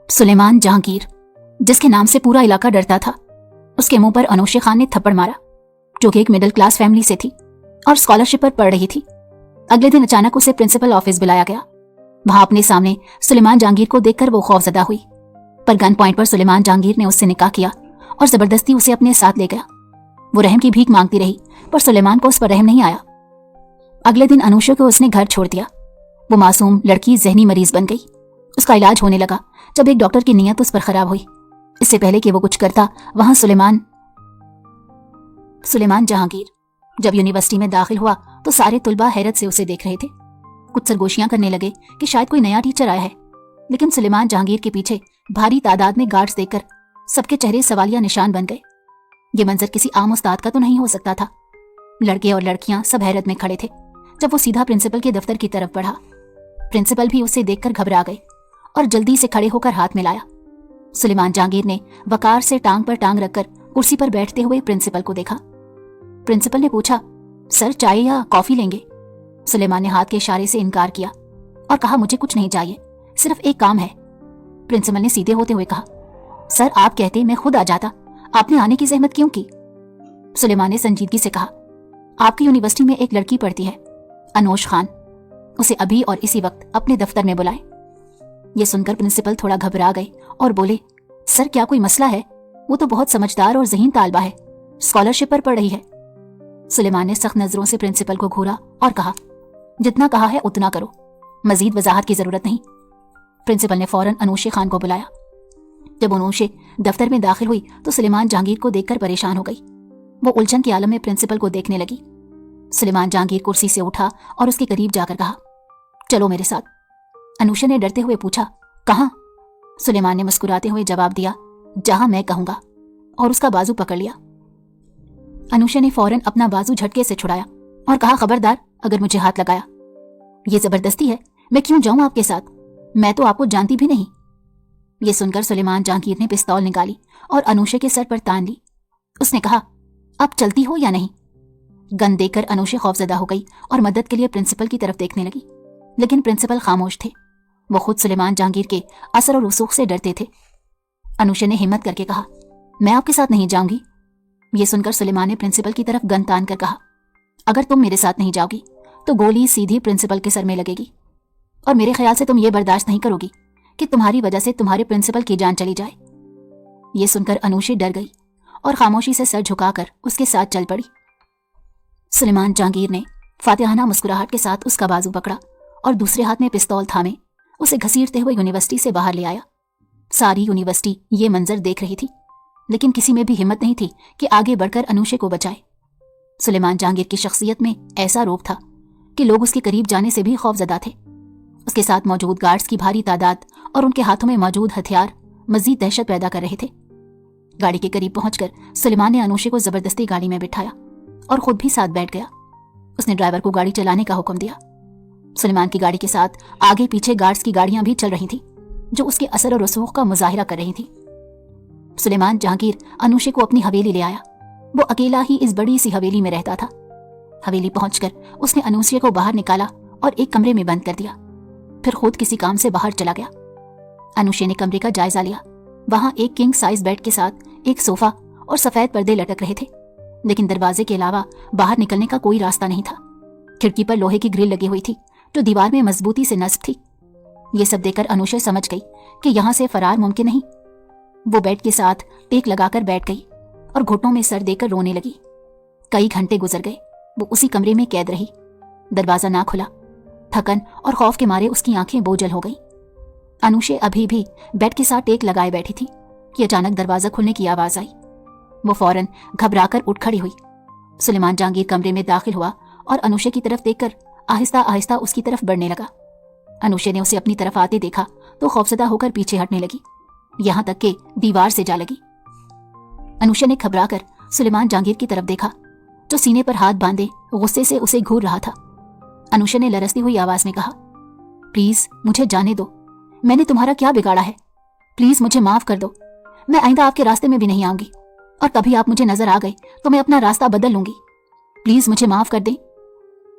सुलेमान जहांगीर, जिसके नाम से पूरा इलाका डरता था, उसके मुंह पर अनोशे खान ने थप्पड़ मारा, जो कि एक मिडिल क्लास फैमिली से थी और स्कॉलरशिप पर पढ़ रही थी। अगले दिन अचानक उसे प्रिंसिपल ऑफिस बुलाया गया। वहां अपने सामने सुलेमान जहांगीर को देखकर वो खौफजदा हुई, पर गन पॉइंट पर सुलेमान जहांगीर ने उससे निकाह किया और जबरदस्ती उसे अपने साथ ले गया। वो रहम की भीख मांगती रही, पर सुलेमान को उस पर रहम नहीं आया। अगले दिन अनूशा को उसने घर छोड़ दिया। वो मासूम लड़की जहनी मरीज बन गई। उसका इलाज होने लगा जब एक डॉक्टर की नीयत उस पर खराब हुई। इससे पहले कि वो कुछ करता, वहां सुलेमान जहांगीर जब यूनिवर्सिटी में दाखिल हुआ तो सारे तुलबा हैरत से उसे देख रहे थे। कुछ सरगोशियां करने लगे कि शायद कोई नया टीचर आया है, लेकिन सुलेमान जहांगीर के पीछे भारी तादाद में गार्ड्स देखकर सबके चेहरे सवालिया निशान बन गए। ये मंजर किसी आम उस्ताद का तो नहीं हो सकता था। लड़के और लड़कियां सब हैरत में खड़े थे जब वो सीधा प्रिंसिपल के दफ्तर की तरफ बढ़ा। प्रिंसिपल भी उसे देखकर घबरा गए और जल्दी से खड़े होकर हाथ मिलाया। सुलेमान जहांगीर ने वकार से टांग पर टांग रखकर कुर्सी पर बैठते हुए प्रिंसिपल को देखा। प्रिंसिपल ने पूछा, सर चाय या कॉफी लेंगे? सुलेमान ने हाथ के इशारे से इनकार किया और कहा, मुझे कुछ नहीं चाहिए, सिर्फ एक काम है। प्रिंसिपल ने सीधे होते हुए कहा, सर आप कहते मैं खुद आ जाता, आपने आने की जहमत क्यों की? सुलेमान ने संजीदगी से कहा, आपकी यूनिवर्सिटी में एक लड़की पढ़ती है, अनोश खान, उसे अभी और इसी वक्त अपने दफ्तर में बुलाएं। ये सुनकर प्रिंसिपल थोड़ा घबरा गए और बोले, सर क्या कोई मसला है? वो तो बहुत समझदार और ज़हीन तालबा है, स्कॉलरशिप पर पढ़ रही है। सुलेमान ने सख्त नजरों से प्रिंसिपल को घूरा और कहा, जितना कहा है उतना करो, मजीद वजाहत की जरूरत नहीं। प्रिंसिपल ने फौरन अनूशे खान को बुलाया। जब अनूशे दफ्तर में दाखिल हुई तो सुलेमान जहांगीर को देखकर परेशान हो गई। वो उलझन के आलम में प्रिंसिपल को देखने लगी। सुलेमान जहांगीर कुर्सी से उठा और उसके करीब जाकर कहा, चलो मेरे साथ। अनूशे ने डरते हुए पूछा, कहाँ? सुलेमान ने मुस्कुराते हुए जवाब दिया, जहां मैं कहूंगा, और उसका बाजू पकड़ लिया। अनूशा ने फौरन अपना बाजू झटके से छुड़ाया और कहा, खबरदार अगर मुझे हाथ लगाया। ये जबरदस्ती है, मैं क्यों जाऊं आपके साथ? मैं तो आपको जानती भी नहीं। ये सुनकर सुलेमान जहांगीर ने पिस्तौल निकाली और अनूशा के सर पर तान ली। उसने कहा, अब चलती हो या नहीं? गन देखकर अनूशा खौफजदा हो गई और मदद के लिए प्रिंसिपल की तरफ देखने लगी, लेकिन प्रिंसिपल खामोश थे। वो खुद सुलेमान जहांगीर के असर और रसूख से डरते थे। अनूशा ने हिम्मत करके कहा, मैं आपके साथ नहीं जाऊंगी। ये सुनकर सुलेमान ने प्रिंसिपल की तरफ गन तान कर कहा, अगर तुम मेरे साथ नहीं जाओगी तो गोली सीधी प्रिंसिपल के सर में लगेगी, और मेरे ख्याल से तुम ये बर्दाश्त नहीं करोगी कि तुम्हारी वजह से तुम्हारे प्रिंसिपल की जान चली जाए। ये सुनकर अनूशा डर गई और खामोशी से सर झुकाकर उसके साथ चल पड़ी। सुलेमान जहांगीर ने फातिहाना मुस्कुराहट के साथ उसका बाजू पकड़ा और दूसरे हाथ में पिस्तौल थामे उसे घसीटते हुए यूनिवर्सिटी से बाहर ले आया। सारी यूनिवर्सिटी ये मंजर देख रही थी, लेकिन किसी में भी हिम्मत नहीं थी कि आगे बढ़कर अनूशा को बचाए। सुलेमान जहांगीर की शख्सियत में ऐसा रोब था कि लोग उसके करीब जाने से भी खौफजदा थे। उसके साथ मौजूद गार्ड्स की भारी तादाद और उनके हाथों में मौजूद हथियार मजीद दहशत पैदा कर रहे थे। गाड़ी के करीब पहुंचकर सुलेमान ने अनूशा को जबरदस्ती गाड़ी में बिठाया और खुद भी साथ बैठ गया। उसने ड्राइवर को गाड़ी चलाने का हुक्म दिया। सुलेमान की गाड़ी के साथ आगे पीछे गार्ड्स की गाड़ियां भी चल रही थीं, जो उसके असर और रसूख का मुजाहिरा कर रही थीं। सुलेमान जहांगीर अनूशा को अपनी हवेली ले आया। वो अकेला ही इस बड़ी सी हवेली में रहता था। हवेली पहुंचकर उसने अनूशा को बाहर निकाला और एक कमरे में बंद कर दिया, फिर खुद किसी काम से बाहर चला गया। अनूशा ने कमरे का जायजा लिया। वहां एक किंग साइज बेड के साथ एक सोफा और सफेद पर्दे लटक रहे थे, लेकिन दरवाजे के अलावा बाहर निकलने का कोई रास्ता नहीं था। खिड़की पर लोहे की ग्रिल लगी हुई थी जो दीवार में मजबूती से नस्ब थी। ये सब देखकर अनूशा समझ गई कि यहां से फरार मुमकिन नहीं। वो बेड के साथ टेक लगाकर बैठ गई और घुटनों में सर देकर रोने लगी। कई घंटे गुजर गए। वो उसी कमरे में कैद रही। दरवाजा ना खुला। थकन और खौफ के मारे उसकी आंखें बोझल हो गईं। अनूशा अभी भी बेड के साथ टेक लगाए बैठी थी कि अचानक दरवाजा खुलने की आवाज आई। वो फौरन घबराकर उठ खड़ी हुई। सुलेमान जहांगीर कमरे में दाखिल हुआ और अनूशा की तरफ देखकर आहिस्ता आहिस्ता उसकी तरफ बढ़ने लगा। अनूशा ने उसे अपनी तरफ आते देखा तो खौफजदा होकर पीछे हटने लगी, यहां तक कि दीवार से जा लगी। अनूशा ने घबराकर सुलेमान जहांगीर की तरफ देखा, जो सीने पर हाथ बांधे गुस्से से उसे घूर रहा था। अनूशा ने लरसती हुई आवाज में कहा, प्लीज मुझे जाने दो, मैंने तुम्हारा क्या बिगाड़ा है? प्लीज मुझे माफ कर दो। मैं आइंदा आपके रास्ते में भी नहीं आऊंगी, और कभी आप मुझे नजर आ गए तो मैं अपना रास्ता बदल लूंगी। प्लीज मुझे माफ कर दें।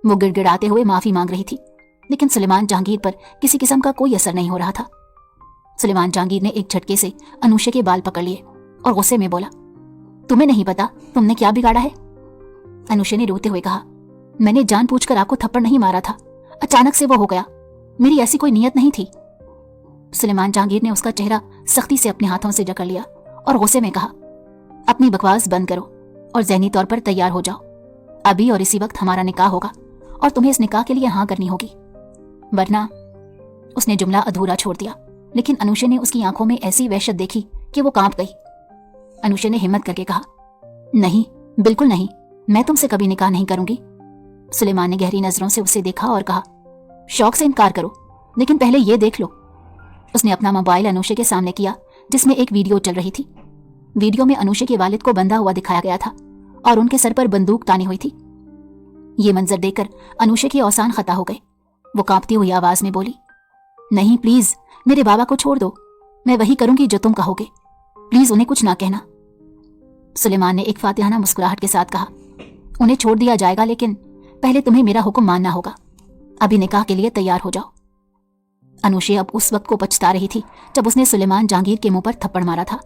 वो गिड़गिड़ाते हुए माफी मांग रही थी, लेकिन सुलेमान जहांगीर पर किसी किस्म का कोई असर नहीं हो रहा था। सुलेमान जहांगीर ने एक झटके से अनुशे के बाल पकड़ लिए और गुस्से में बोला, तुम्हें नहीं पता तुमने क्या बिगाड़ा है? अनुशे ने रोते हुए कहा, मैंने जानबूझकर आपको थप्पड़ नहीं मारा था, अचानक से वो हो गया, मेरी ऐसी कोई नीयत नहीं थी। सुलेमान जहांगीर ने उसका चेहरा सख्ती से अपने हाथों से जकड़ लिया और गुस्से में कहा, अपनी बकवास बंद करो और ज़हनी तौर पर तैयार हो जाओ। अभी और इसी वक्त हमारा निकाह होगा और तुम्हें इस निकाह के लिए हाँ करनी होगी, वरना। उसने जुमला अधूरा छोड़ दिया, लेकिन अनुशे ने उसकी आंखों में ऐसी वहशत देखी कि वो कांप गई। अनुशे ने हिम्मत करके कहा, नहीं, बिल्कुल नहीं, मैं तुमसे कभी निकाह नहीं करूंगी। सुलेमान ने गहरी नजरों से उसे देखा और कहा, शौक से इनकार करो, लेकिन पहले ये देख लो। उसने अपना मोबाइल अनुशे के सामने किया जिसमें एक वीडियो चल रही थी। वीडियो में अनुशे के वालिद को बंधा हुआ दिखाया गया था और उनके सर पर बंदूक तानी हुई थी। ये मंजर देखकर अनुशे की औसान खता हो गए। वो कांपती हुई आवाज में बोली, नहीं प्लीज, मेरे बाबा को छोड़ दो, मैं वही करूंगी जो तुम कहोगे, प्लीज उन्हें कुछ ना कहना। सुलेमान ने एक फातिहाना मुस्कुराहट के साथ कहा, उन्हें छोड़ दिया जाएगा, लेकिन पहले तुम्हें मेरा हुक्म मानना होगा। अभी निकाह के लिए तैयार हो जाओ। अनुशे अब उस वक्त को पछता रही थी जब उसने सुलेमान जहांगीर के मुंह पर थप्पड़ मारा था,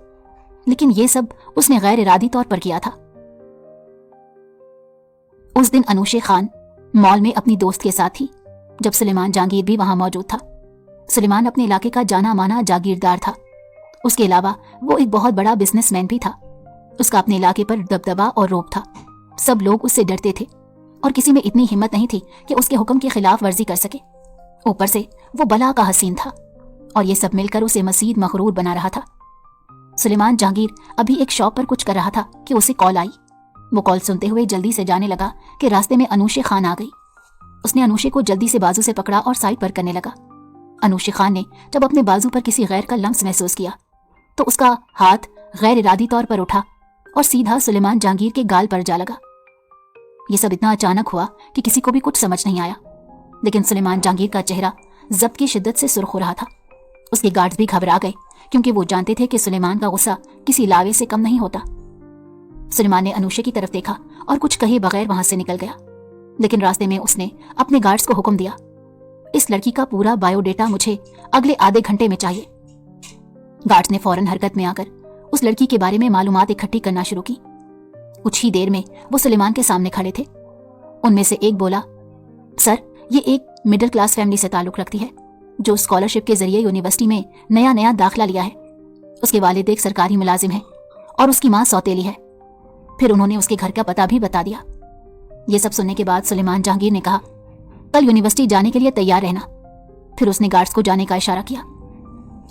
लेकिन ये सब उसने गैर इरादी तौर पर किया था। उस दिन अनुशे खान मॉल में अपनी दोस्त के साथ थी जब सुलेमान जहांगीर भी वहां मौजूद था। सुलेमान अपने इलाके का जाना माना जागीरदार था। उसके अलावा वो एक बहुत बड़ा बिजनेसमैन भी था। उसका अपने इलाके पर दबदबा और रौब था। सब लोग उससे डरते थे और किसी में इतनी हिम्मत नहीं थी कि उसके हुक्म की खिलाफ वर्जी कर सके। ऊपर से वो बला का हसीन था और ये सब मिलकर उसे मजीद मगरूर बना रहा था। सुलेमान जहांगीर अभी एक शॉप पर कुछ कर रहा था कि उसे कॉल आई। वो कॉल सुनते हुए जल्दी से जाने लगा कि रास्ते में अनुशे खान आ गई। उसने अनुशे को जल्दी से बाजू से पकड़ा और साइड पर करने लगा। अनुशे खान ने जब अपने बाजू पर किसी गैर का लम्स महसूस किया तो उसका हाथ गैर इरादी तौर पर उठा और सीधा सुलेमान जहांगीर के गाल पर जा लगा। ये सब इतना अचानक हुआ कि किसी को भी कुछ समझ नहीं आया, लेकिन सुलेमान जहांगीर का चेहरा जब्त की शिद्दत से सुर्ख हो रहा था। उसके गार्ड्स भी घबरा गए क्योंकि वो जानते थे कि सुलेमान का गुस्सा किसी लावे से कम नहीं होता। सुलेमान ने अनुशे की तरफ देखा और कुछ कहे बगैर वहां से निकल गया, लेकिन रास्ते में उसने अपने गार्ड्स को हुक्म दिया, इस लड़की का पूरा बायोडेटा मुझे अगले आधे घंटे में चाहिए। गार्ड्स ने फौरन हरकत में आकर उस लड़की के बारे में मालूमात इकट्ठी करना शुरू की। कुछ ही देर में वो सुलेमान के सामने खड़े थे। उनमें से एक बोला, सर, ये एक मिडिल क्लास फैमिली से ताल्लुक रखती है जो स्कॉलरशिप के जरिए यूनिवर्सिटी में नया दाखिला लिया है। उसके वालिद एक सरकारी मुलाजिम है और उसकी माँ सौतेली है। फिर उन्होंने उसके घर का पता भी बता दिया। ये सब सुनने के बाद सुलेमान जहांगीर ने कहा, कल यूनिवर्सिटी जाने के लिए तैयार रहना। फिर उसने गार्ड्स को जाने का इशारा किया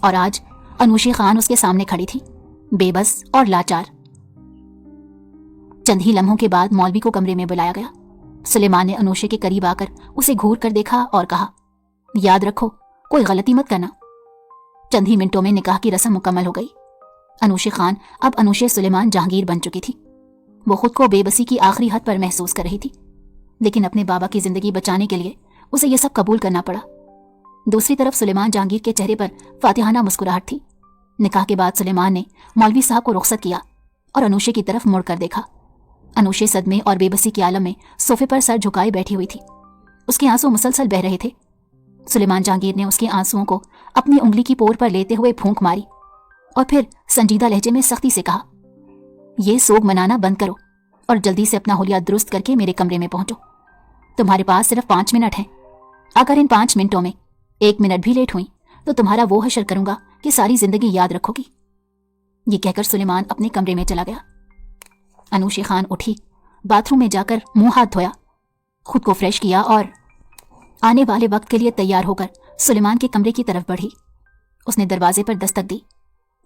और आज अनुशे खान उसके सामने खड़ी थी, बेबस और लाचार। चंद ही लम्हों के बाद मौलवी को कमरे में बुलाया गया। सुलेमान ने अनुशे के करीब आकर उसे घूर कर देखा और कहा, याद रखो, कोई गलती मत करना। चंद ही मिनटों में निकाह की रस्म मुकम्मल हो गई। अनुशे खान अब अनुशे सुलेमान जहांगीर बन चुकी थी। वो खुद को बेबसी की आखिरी हद पर महसूस कर रही थी, लेकिन अपने बाबा की जिंदगी बचाने के लिए उसे यह सब कबूल करना पड़ा। दूसरी तरफ सुलेमान जहांगीर के चेहरे पर फातिहाना मुस्कुराहट थी। निकाह के बाद सुलेमान ने मौलवी साहब को रुखसत किया और अनुशे की तरफ मुड़कर देखा। अनुशे सदमे और बेबसी के आलम में सोफे पर सर झुकाए बैठी हुई थी। उसके आंसू मुसलसल बह रहे थे। सुलेमान जहांगीर ने उसके आंसुओं को अपनी उंगली की पोर पर लेते हुए फूंक मारी और फिर संजीदा लहजे में सख्ती से कहा, ये सोग मनाना बंद करो और जल्दी से अपना हुलिया दुरुस्त करके मेरे कमरे में पहुंचो। तुम्हारे पास सिर्फ 5 मिनट हैं। अगर इन 5 मिनटों में 1 मिनट भी लेट हुई तो तुम्हारा वो हशर करूंगा कि सारी जिंदगी याद रखोगी। ये कहकर सुलेमान अपने कमरे में चला गया। अनुशे खान उठी, बाथरूम में जाकर मुंह हाथ धोया, खुद को फ्रेश किया और आने वाले वक्त के लिए तैयार होकर सुलेमान के कमरे की तरफ बढ़ी। उसने दरवाजे पर दस्तक दी।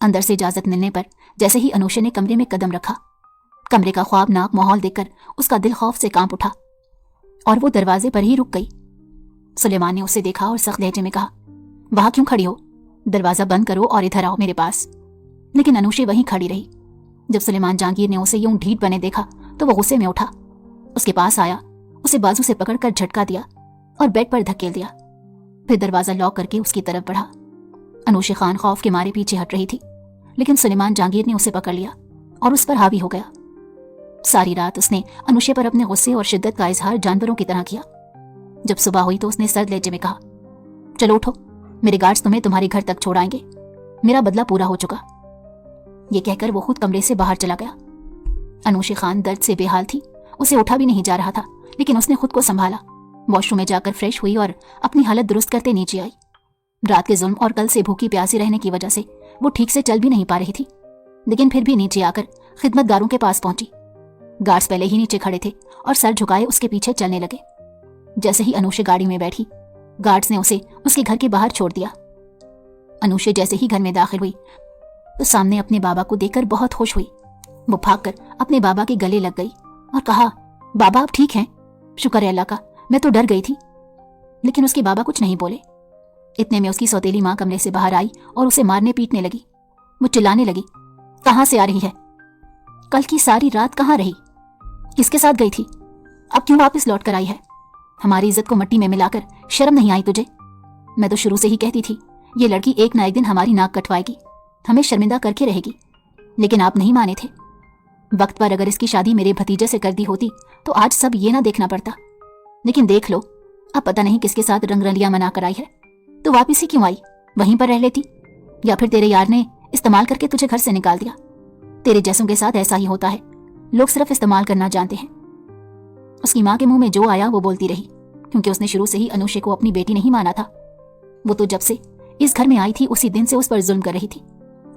अंदर से इजाजत मिलने पर जैसे ही अनुशे ने कमरे में कदम रखा, कमरे का ख्वाबनाक माहौल देखकर उसका दिल खौफ से कांप उठा और वो दरवाजे पर ही रुक गई। सुलेमान ने उसे देखा और सख्त लहजे में कहा, वहां क्यों खड़ी हो? दरवाजा बंद करो और इधर आओ मेरे पास। लेकिन अनुशे वहीं खड़ी रही। जब सुलेमान जहांगीर ने उसे यूं ढीठ बने देखा तो वो गुस्से में उठा, उसके पास आया, उसे बाजू से पकड़कर झटका दिया और बेड पर धकेल दिया। फिर दरवाजा लॉक करके उसकी तरफ बढ़ा। अनुशे खान खौफ के मारे पीछे हट रही थी, लेकिन सुलेमान जहांगीर ने उसे पकड़ लिया और उस पर हावी हो गया। सारी रात उसने अनुशे पर अपने गुस्से और शिद्दत का इजहार जानवरों की तरह किया। जब सुबह हुई तो उसने सर्द लहजे में कहा, चलो उठो, मेरे गार्ड्स तुम्हें तुम्हारे घर तक छोड़ाएंगे। मेरा बदला पूरा हो चुका। ये कहकर वो खुद कमरे से बाहर चला गया। अनूशी खान दर्द से बेहाल थी, उसे उठा भी नहीं जा रहा था, लेकिन उसने खुद को संभाला। वॉशरूम में जाकर फ्रेश हुई और अपनी हालत दुरुस्त करते नीचे आई। रात के जुल्म और कल से भूखी प्यासी रहने की वजह से वो ठीक से चल भी नहीं पा रही थी, लेकिन फिर भी नीचे आकर खिदमतगारों के पास पहुंची। गार्ड्स पहले ही नीचे खड़े थे और सर झुकाए उसके पीछे चलने लगे। जैसे ही अनूशी गाड़ी में बैठी, गार्ड्स ने उसे उसके घर के बाहर छोड़ दिया। अनूशी जैसे ही घर में दाखिल हुई तो सामने अपने बाबा को देखकर बहुत खुश हुई। वो भागकर अपने बाबा के गले लग गई और कहा, बाबा आप ठीक हैं? शुक्र है अल्लाह का, मैं तो डर गई थी। लेकिन उसके बाबा कुछ नहीं बोले। इतने में उसकी सौतेली माँ कमरे से बाहर आई और उसे मारने पीटने लगी। वो चिल्लाने लगी, कहाँ से आ रही है? कल की सारी रात कहाँ रही? किसके साथ गई थी? अब क्यों वापस लौट कर आई है? हमारी इज्जत को मिट्टी में मिलाकर शर्म नहीं आई तुझे? मैं तो शुरू से ही कहती थी ये लड़की एक ना एक दिन हमारी नाक कटवाएगी, हमें शर्मिंदा करके रहेगी, लेकिन आप नहीं माने थे। वक्त पर अगर इसकी शादी मेरे भतीजे से कर दी होती तो आज सब ये ना देखना पड़ता। लेकिन देख लो, अब पता नहीं किसके साथ रंगरलियां मना कर आई है। तो वापिस ही क्यों आई? वहीं पर रह लेती, या फिर तेरे यार ने इस्तेमाल करके तुझे घर से निकाल दिया। तेरे जैसों के साथ ऐसा ही होता है, लोग सिर्फ इस्तेमाल करना जानते हैं। उसकी माँ के मुंह में जो आया वो बोलती रही, क्योंकि उसने शुरू से ही अनुषे को अपनी बेटी नहीं माना था। वो तो जब से इस घर में आई थी उसी दिन से उस पर जुल्म कर रही थी,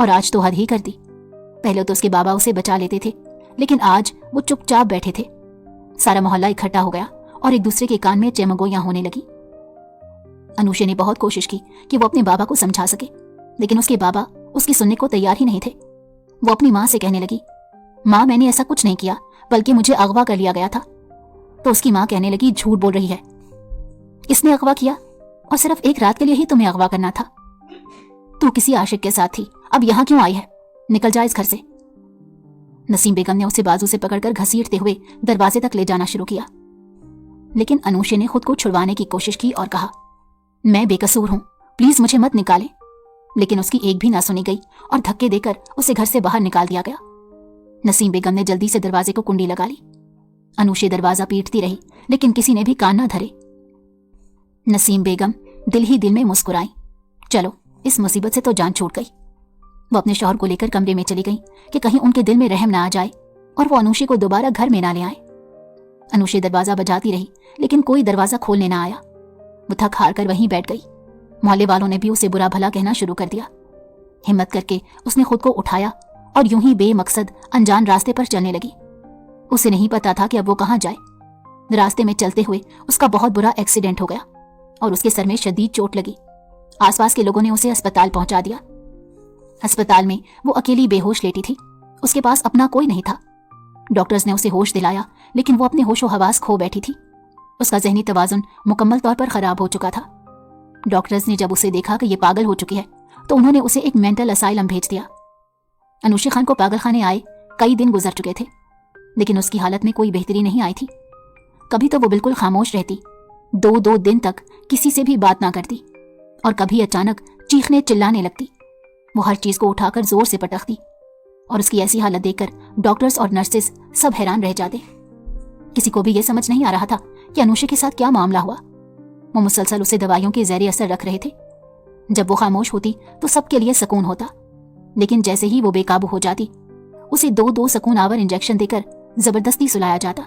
और आज तो हद ही कर दी। पहले तो उसके बाबा उसे बचा लेते थे, लेकिन आज वो चुपचाप बैठे थे। सारा मोहल्ला इकट्ठा हो गया और एक दूसरे के कान में चमगोइयां होने लगी। अनुषे ने बहुत कोशिश की कि वो अपने बाबा को समझा सके, लेकिन उसके बाबा उसकी सुनने को तैयार ही नहीं थे। वो अपनी माँ से कहने लगी, माँ मैंने ऐसा कुछ नहीं किया, बल्कि मुझे अगवा कर लिया गया था। तो उसकी माँ कहने लगी, झूठ बोल रही है, इसने अगवा किया और सिर्फ एक रात के लिए ही तुम्हें अगवा करना था। तू किसी आशिक के साथ थी, अब यहाँ क्यों आई है? निकल जा इस घर से। नसीम बेगम ने उसे बाजू से पकड़कर घसीटते हुए दरवाजे तक ले जाना शुरू किया, लेकिन अनूशे ने खुद को छुड़वाने की कोशिश की और कहा, मैं बेकसूर हूं, प्लीज मुझे मत निकाले। लेकिन उसकी एक भी ना सुनी गई और धक्के देकर उसे घर से बाहर निकाल दिया गया। नसीम बेगम ने जल्दी से दरवाजे को कुंडी लगा ली। अनुषे दरवाजा पीटती रही, लेकिन किसी ने भी कान ना धरे। नसीम बेगम दिल ही दिल में मुस्कुराई, चलो इस मुसीबत से तो जान छूट गई। वो अपने शौहर को लेकर कमरे में चली गई कि कहीं उनके दिल में रहम ना आ जाए और वो अनुषे को दोबारा घर में ना ले आए। अनुषे दरवाजा बजाती रही, लेकिन कोई दरवाजा खोलने ना आया। वो थक हार कर वहीं बैठ गई। मोहल्ले वालों ने भी उसे बुरा भला कहना शुरू कर दिया। हिम्मत करके उसने खुद को उठाया और यूं ही बेमकसद अनजान रास्ते पर चलने लगी। उसे नहीं पता था कि अब वो कहाँ जाए। रास्ते में चलते हुए उसका बहुत बुरा एक्सीडेंट हो गया और उसके सर में शदीद चोट लगी। आसपास के लोगों ने उसे अस्पताल पहुंचा दिया। अस्पताल में वो अकेली बेहोश लेटी थी, उसके पास अपना कोई नहीं था। डॉक्टर्स ने उसे होश दिलाया, लेकिन वो अपने होशो हवास खो बैठी थी। उसका ज़हनी तवाजुन मुकम्मल तौर पर खराब हो चुका था। डॉक्टर्स ने जब उसे देखा कि ये पागल हो चुकी है तो उन्होंने उसे एक मेंटल असाइलम भेज दिया। अनुषे खान को पागल खाने आए कई दिन गुजर चुके थे, लेकिन उसकी हालत में कोई बेहतरी नहीं आई थी। कभी तो वो बिल्कुल खामोश रहती, 2-2 दिन तक किसी से भी बात ना करती, और कभी अचानक चीखने चिल्लाने लगती। वो हर चीज को उठाकर जोर से पटकती, और उसकी ऐसी हालत देखकर डॉक्टर्स और नर्सेस सब हैरान रह जाते। किसी को भी ये समझ नहीं आ रहा था कि अनुषे के साथ क्या मामला हुआ। वो मुसलसल उसे दवाइयों के ज़ेरे असर रख रहे थे। जब वो खामोश होती तो सबके लिए सुकून होता, लेकिन जैसे ही वो बेकाबू हो जाती उसे 2-2 सुकून आवर इंजेक्शन देकर जबरदस्ती सुलाया जाता।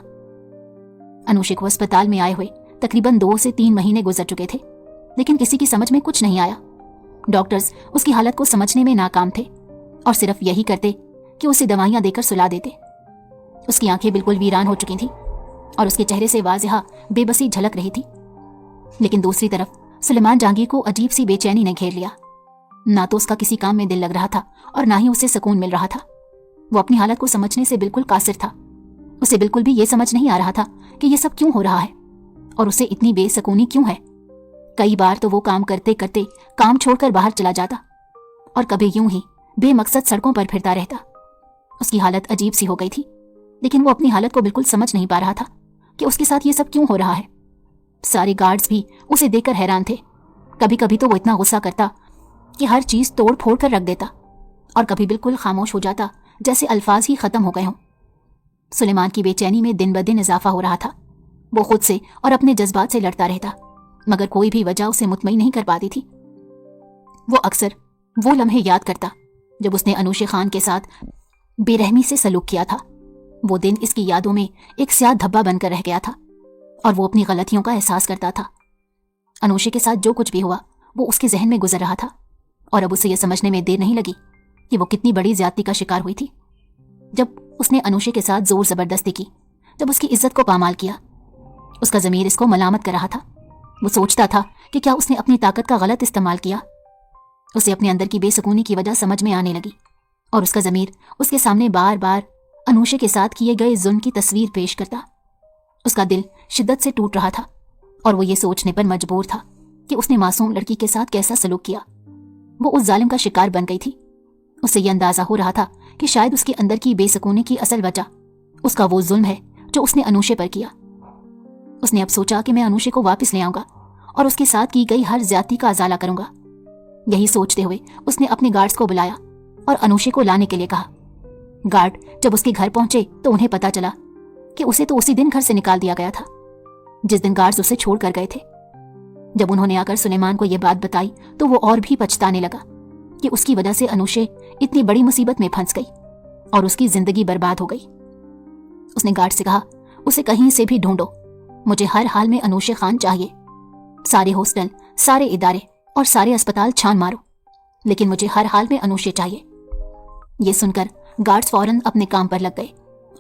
अनुषे को अस्पताल में आए हुए तकरीबन 2 से 3 महीने गुजर चुके थे, लेकिन किसी की समझ में कुछ नहीं आया। डॉक्टर्स उसकी हालत को समझने में नाकाम थे और सिर्फ यही करते कि उसे दवाइयां देकर सुला देते। उसकी आंखें बिल्कुल वीरान हो चुकी थीं और उसके चेहरे से वाज़िहा बेबसी झलक रही थी। लेकिन दूसरी तरफ सुलेमान जहांगीर को अजीब सी बेचैनी ने घेर लिया। ना तो उसका किसी काम में दिल लग रहा था और ना ही उसे सुकून मिल रहा था। वो अपनी हालत को समझने से बिल्कुल कासिर था। उसे बिल्कुल भी ये समझ नहीं आ रहा था कि ये सब क्यों हो रहा है और उसे इतनी बेसुकूनी क्यों है। कई बार तो वो काम करते करते काम छोड़कर बाहर चला जाता और कभी यूं ही बेमकसद सड़कों पर फिरता रहता। उसकी हालत अजीब सी हो गई थी, लेकिन वो अपनी हालत को बिल्कुल समझ नहीं पा रहा था कि उसके साथ ये सब क्यों हो रहा है। सारे गार्ड्स भी उसे देखकर हैरान थे। कभी कभी तो वो इतना गुस्सा करता कि हर चीज तोड़ फोड़ कर रख देता, और कभी बिल्कुल खामोश हो जाता जैसे अल्फाज ही खत्म हो गए हों। सुलेमान की बेचैनी में दिन ब दिन इजाफा हो रहा था। वो खुद से और अपने जज्बात से लड़ता रहता, मगर कोई भी वजह उसे मुतमईन नहीं कर पाती थी। वो अक्सर वो लम्हे याद करता जब उसने अनुशे खान के साथ बेरहमी से सलूक किया था। वो दिन इसकी यादों में एक स्याह धब्बा बनकर रह गया था और वो अपनी गलतियों का एहसास करता था। अनुशे के साथ जो कुछ भी हुआ वो उसके जहन में गुजर रहा था और अब उसे यह समझने में देर नहीं लगी कि वो कितनी बड़ी ज्यादती का शिकार हुई थी। जब उसने अनुशे के साथ जोर जबरदस्ती की, जब उसकी इज्जत को पामाल किया, उसका ज़मीर इसको मलामत कर रहा था। वो सोचता था कि क्या उसने अपनी ताकत का गलत इस्तेमाल किया। उसे अपने अंदर की बेसुकूनी की वजह समझ में आने लगी और उसका ज़मीर उसके सामने बार बार अनुशे के साथ किए गए जुल्म की तस्वीर पेश करता। उसका दिल शिद्दत से टूट रहा था और वो ये सोचने पर मजबूर था कि उसने मासूम लड़की के साथ कैसा सलूक किया। वो उस जालिम का शिकार बन गई थी। उसे ये अंदाजा हो रहा था कि शायद उसके अंदर की बेसुकूनी की असल वजह उसका वो जुल्म है जो उसने अनुशे पर किया। उसने अब सोचा कि मैं अनुशे को वापस ले आऊंगा और उसके साथ की गई हर ज्यादती का अजाला करूंगा। यही सोचते हुए उसने अपने गार्ड्स को बुलाया और अनुशे को लाने के लिए कहा। गार्ड जब उसके घर पहुंचे तो उन्हें पता चला कि उसे तो उसी दिन घर से निकाल दिया गया था जिस दिन गार्ड्स उसे छोड़ कर गए थे। जब उन्होंने आकर सुलेमान को यह बात बताई तो वो और भी पछताने लगा कि उसकी वजह से अनुशे इतनी बड़ी मुसीबत में फंस गई और उसकी जिंदगी बर्बाद हो गई। उसने गार्ड से कहा, उसे कहीं से भी ढूंढो, मुझे हर हाल में अनुशे खान चाहिए। सारे हॉस्टल, सारे इदारे और सारे अस्पताल छान मारो, लेकिन मुझे हर हाल में अनुशे चाहिए। ये सुनकर गार्ड्स फौरन अपने काम पर लग गए